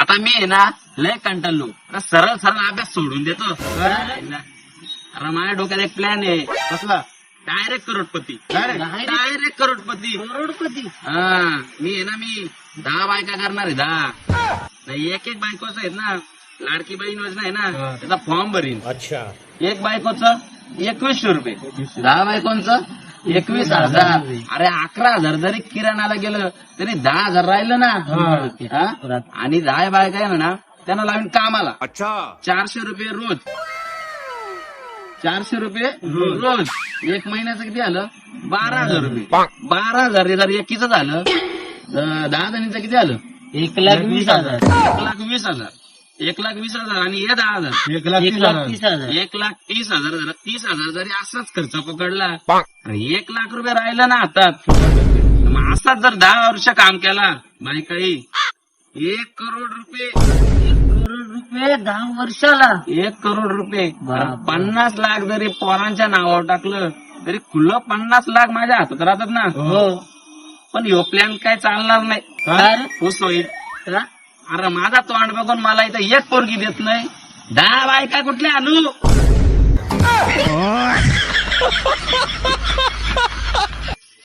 आता मी आहे ना लय कंटाळलो, सरळ सरळ अभ्यास सोडून देतो. अरे माझ्या डोक्यात एक प्लॅन आहे. कसला? डायरेक्ट करोडपती. Direct? डायरेक्ट करोडपती. हा मी आहे ना, मी 10 बायका करणार आहे. 10 नाही, एक एक बायकोच आहेत ना, लाडकी बहीण योजना आहे ना, त्याचा फॉर्म भरीन. अच्छा. एक बायकोचं 2100 रुपये, 10 बायकोंचं 21,000. अरे 11,000 जरी किराणाला गेलं तरी 10,000 राहिलं ना. हा? आणि 10 बायका आहे ना, त्यांना लावून कामाला. अच्छा. 400 रुपये रोज. 400 रुपये रोज. एक महिन्याचं किती आलं? 12,000 रुपये. 12,000 जर एकीचं झालं, 10 जणीचं किती आलं? 1,20,000. 1,20,000. 1,20,000 आणि हे 10,000. 1,30,000. 1,30,000 जरा 30,000 जरी असाच खर्च पकडला, 1,00,000 रुपये राहिलं ना हातात. मग असाच जर 10 वर्ष काम केला बायकाई, 1 करोड रुपये. 1 करोड रुपये 10 वर्षाला. 1 करोड रुपये. बापरे. 50 लाख जरी पोरांच्या नावावर टाकलं तरी खुलं 50 लाख माझ्या हातात राहतात ना. हो. पण ह्यो प्लॅन काय चालणार नाही. काय रे? खुश होईल. का? अरे माझा तोंड बघून मला इथं एक पोरगी देत नाही, 10 बायका कुठल्या आणू?